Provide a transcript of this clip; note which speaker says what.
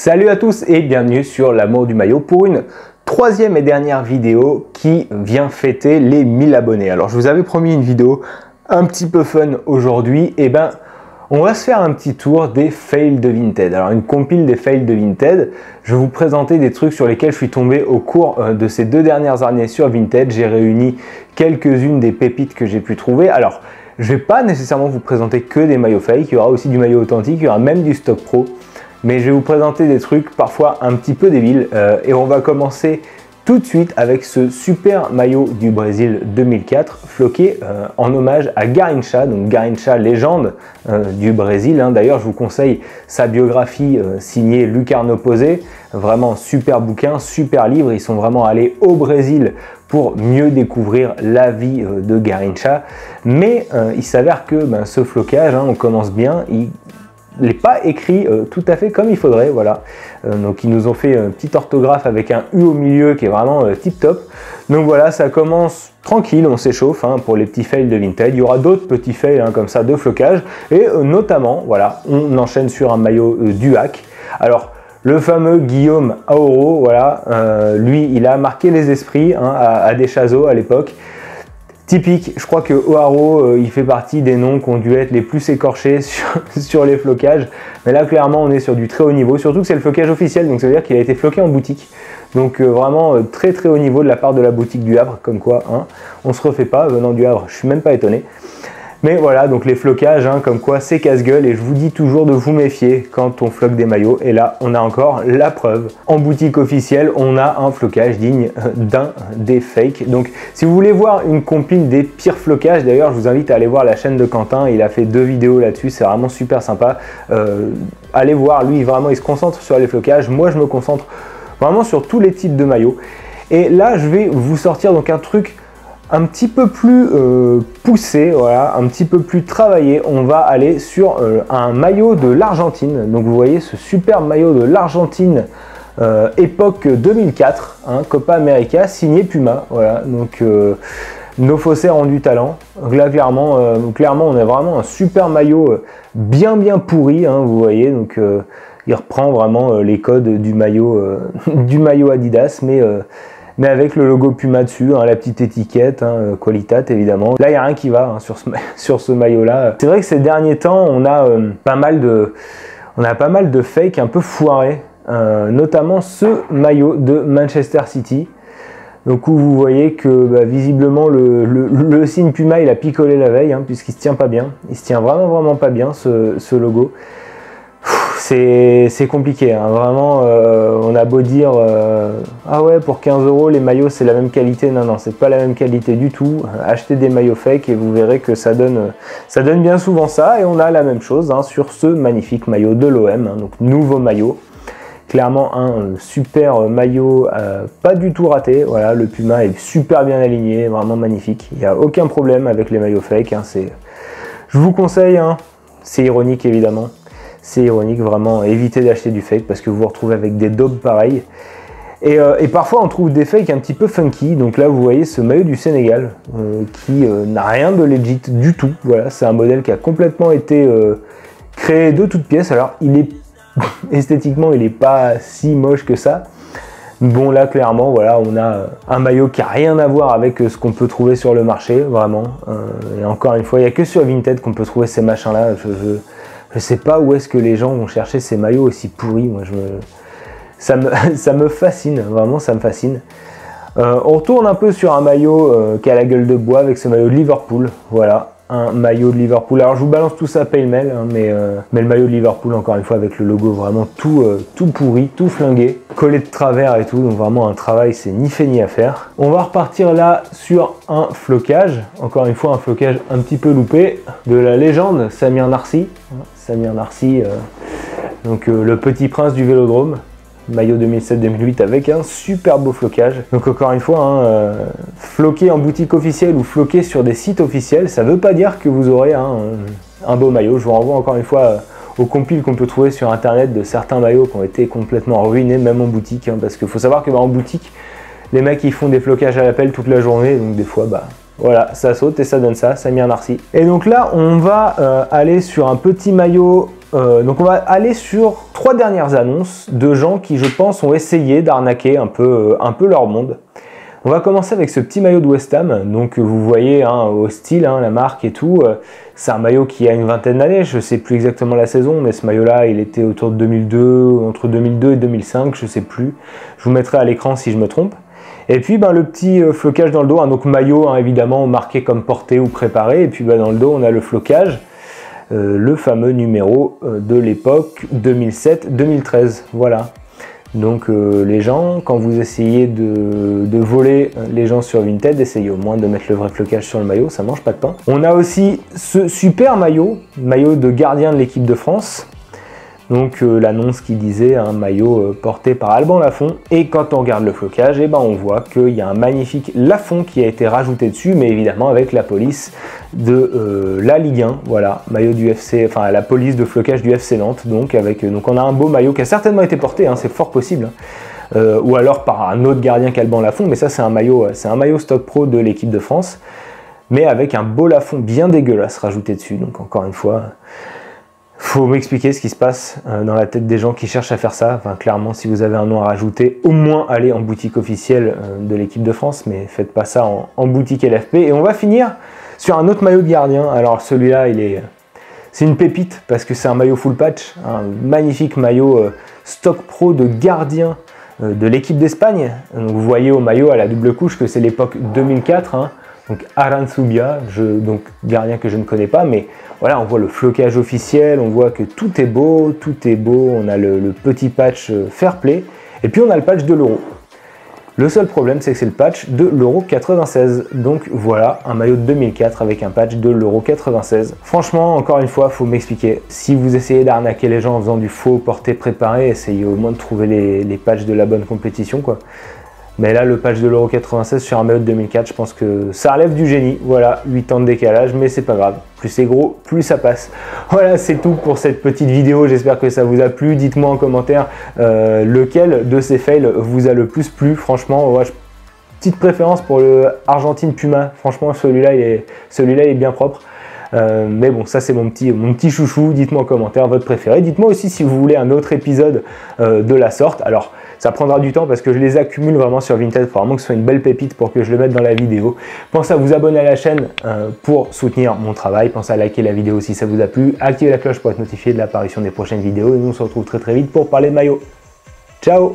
Speaker 1: Salut à tous et bienvenue sur l'amour du maillot pour une troisième et dernière vidéo qui vient fêter les 1000 abonnés. Alors je vous avais promis une vidéo un petit peu fun aujourd'hui, et ben on va se faire un petit tour des fails de Vinted. Alors une compile des fails de Vinted, je vais vous présenter des trucs sur lesquels je suis tombé au cours de ces 2 dernières années sur Vinted. J'ai réuni quelques-unes des pépites que j'ai pu trouver. Alors je vais pas nécessairement vous présenter que des maillots fake, il y aura aussi du maillot authentique, il y aura même du stock pro. Mais je vais vous présenter des trucs parfois un petit peu débiles et on va commencer tout de suite avec ce super maillot du Brésil 2004 floqué en hommage à Garrincha, donc Garrincha légende du Brésil. D'ailleurs je vous conseille sa biographie signée Lucarno Posé, vraiment super bouquin, super livre. Ils sont vraiment allés au Brésil pour mieux découvrir la vie de Garrincha. Mais il s'avère que ce flocage, on commence bien, il n'est pas écrit tout à fait comme il faudrait, voilà. Donc ils nous ont fait une petite orthographe avec un U au milieu qui est vraiment tip top. Donc voilà, ça commence tranquille, on s'échauffe pour les petits fails de Vinted. Il y aura d'autres petits fails comme ça de flocage et notamment, voilà, on enchaîne sur un maillot du Hack. Alors le fameux Guillaume Aoro, voilà, lui il a marqué les esprits à Deschazos à l'époque. Typique, je crois que Oaro, il fait partie des noms qui ont dû être les plus écorchés sur les flocages. Mais là, clairement, on est sur du très haut niveau. Surtout que c'est le flocage officiel, donc ça veut dire qu'il a été floqué en boutique. Donc vraiment très très haut niveau de la part de la boutique du Havre, comme quoi, on se refait pas. Venant du Havre, je suis même pas étonné. Mais voilà, donc les flocages, comme quoi c'est casse-gueule, et je vous dis toujours de vous méfier quand on floque des maillots. Et là, on a encore la preuve. En boutique officielle, on a un flocage digne d'un des fakes. Donc, si vous voulez voir une compile des pires flocages, d'ailleurs, je vous invite à aller voir la chaîne de Quentin. Il a fait 2 vidéos là-dessus, c'est vraiment super sympa. Allez voir, lui, vraiment, il se concentre sur les flocages. Moi, je me concentre vraiment sur tous les types de maillots. Et là, je vais vous sortir donc un truc un petit peu plus poussé, voilà, un petit peu plus travaillé. On va aller sur un maillot de l'Argentine. Donc vous voyez ce super maillot de l'Argentine époque 2004, Copa América, signé Puma. Voilà, donc nos faussaires ont du talent. Là, clairement, on a vraiment un super maillot bien pourri, vous voyez. Donc il reprend vraiment les codes du maillot Adidas, mais avec le logo Puma dessus, la petite étiquette, Qualitat évidemment. Là, il n'y a rien qui va sur ce maillot-là. C'est vrai que ces derniers temps, on a pas mal de fakes un peu foirés, notamment ce maillot de Manchester City. Donc où vous voyez que visiblement le signe Puma, il a picolé la veille, puisqu'il se tient pas bien. Il se tient vraiment pas bien, ce logo. C'est compliqué, vraiment. On a beau dire ah ouais, pour 15 € les maillots c'est la même qualité. Non, c'est pas la même qualité du tout. Achetez des maillots fake et vous verrez que ça donne bien souvent ça. Et on a la même chose sur ce magnifique maillot de l'OM, donc nouveau maillot. Clairement un super maillot, pas du tout raté. Voilà, le Puma est super bien aligné, vraiment magnifique. Il n'y a aucun problème avec les maillots fake. Je vous conseille, c'est ironique évidemment. C'est ironique, vraiment, évitez d'acheter du fake parce que vous vous retrouvez avec des daubes pareilles. Et parfois on trouve des fakes un petit peu funky. Donc là vous voyez ce maillot du Sénégal qui n'a rien de legit du tout. Voilà, c'est un modèle qui a complètement été créé de toutes pièces. Alors il est esthétiquement il n'est pas si moche que ça. Bon là clairement voilà, on a un maillot qui a rien à voir avec ce qu'on peut trouver sur le marché, vraiment. Et encore une fois, il n'y a que sur Vinted qu'on peut trouver ces machins là. Je sais pas où est-ce que les gens vont chercher ces maillots aussi pourris. Moi, ça me fascine, vraiment, ça me fascine. On retourne un peu sur un maillot qui a la gueule de bois avec ce maillot de Liverpool. Voilà, un maillot de Liverpool. Alors, je vous balance tout ça pêle-mêle, mais le maillot de Liverpool, encore une fois, avec le logo vraiment tout pourri, tout flingué, collé de travers et tout. Donc, vraiment, un travail, c'est ni fait ni à faire. On va repartir là sur un flocage. Encore une fois, un flocage un petit peu loupé de la légende Samir Nasri. Samir Nasri, donc le petit prince du vélodrome, maillot 2007-2008 avec un super beau flocage. Donc encore une fois, floqué en boutique officielle ou floqué sur des sites officiels, ça ne veut pas dire que vous aurez un beau maillot. Je vous renvoie encore une fois aux compiles qu'on peut trouver sur internet de certains maillots qui ont été complètement ruinés, même en boutique, parce qu'il faut savoir que en boutique, les mecs ils font des flocages à l'appel toute la journée, donc des fois Voilà, ça saute et ça donne ça, Samir Narsi. Et donc là, on va aller sur un petit maillot. Donc on va aller sur 3 dernières annonces de gens qui, je pense, ont essayé d'arnaquer un peu leur monde. On va commencer avec ce petit maillot de West Ham. Donc vous voyez hein, au style, hein, la marque et tout. C'est un maillot qui a une vingtaine d'années. Je ne sais plus exactement la saison, mais ce maillot-là, il était autour de 2002, entre 2002 et 2005, je ne sais plus. Je vous mettrai à l'écran si je me trompe. Et puis le petit flocage dans le dos, hein, donc maillot hein, évidemment marqué comme porté ou préparé. Et puis dans le dos, on a le flocage. Le fameux numéro de l'époque 2007-2013, voilà. Donc les gens, quand vous essayez de voler les gens sur Vinted, essayez au moins de mettre le vrai flocage sur le maillot, ça mange pas de pain. On a aussi ce super maillot de gardien de l'équipe de France. Donc l'annonce qui disait un maillot porté par Alban Lafont, et quand on regarde le flocage, et on voit qu'il y a un magnifique Lafont qui a été rajouté dessus, mais évidemment avec la police de la Ligue 1, voilà, maillot du FC, enfin la police de flocage du FC Nantes, donc on a un beau maillot qui a certainement été porté, hein, c'est fort possible, ou alors par un autre gardien qu'Alban Lafont, mais ça c'est un maillot stock pro de l'équipe de France, mais avec un beau Lafont bien dégueulasse rajouté dessus, donc encore une fois. Faut m'expliquer ce qui se passe dans la tête des gens qui cherchent à faire ça. Enfin, clairement, si vous avez un nom à rajouter, au moins allez en boutique officielle de l'équipe de France, mais faites pas ça en boutique LFP. Et on va finir sur un autre maillot de gardien. Alors celui-là, c'est une pépite parce que c'est un maillot full patch, un magnifique maillot stock pro de gardien de l'équipe d'Espagne. Vous voyez au maillot à la double couche que c'est l'époque 2004. Hein. Donc Aranzubia, donc gardien que je ne connais pas, mais voilà, on voit le flocage officiel, on voit que tout est beau, on a le petit patch fair play, et puis on a le patch de l'Euro. Le seul problème, c'est que c'est le patch de l'Euro 96, donc voilà, un maillot de 2004 avec un patch de l'Euro 96. Franchement, encore une fois, faut m'expliquer. Si vous essayez d'arnaquer les gens en faisant du faux porté préparé, essayez au moins de trouver les patchs de la bonne compétition, quoi. Mais là, le patch de l'Euro 96 sur un maillot de 2004, je pense que ça relève du génie. Voilà, 8 ans de décalage, mais c'est pas grave. Plus c'est gros, plus ça passe. Voilà, c'est tout pour cette petite vidéo. J'espère que ça vous a plu. Dites-moi en commentaire lequel de ces fails vous a le plus plu. Franchement, ouais, petite préférence pour le Argentine Puma. Franchement, celui-là, il est bien propre. Mais bon, ça c'est mon petit chouchou. Dites-moi en commentaire votre préféré. Dites-moi aussi si vous voulez un autre épisode de la sorte. Alors, ça prendra du temps parce que je les accumule vraiment sur Vinted. Il faut vraiment que ce soit une belle pépite pour que je le mette dans la vidéo. Pensez à vous abonner à la chaîne pour soutenir mon travail. Pensez à liker la vidéo si ça vous a plu. Activez la cloche pour être notifié de l'apparition des prochaines vidéos. Et nous on se retrouve très vite pour parler de maillot. Ciao!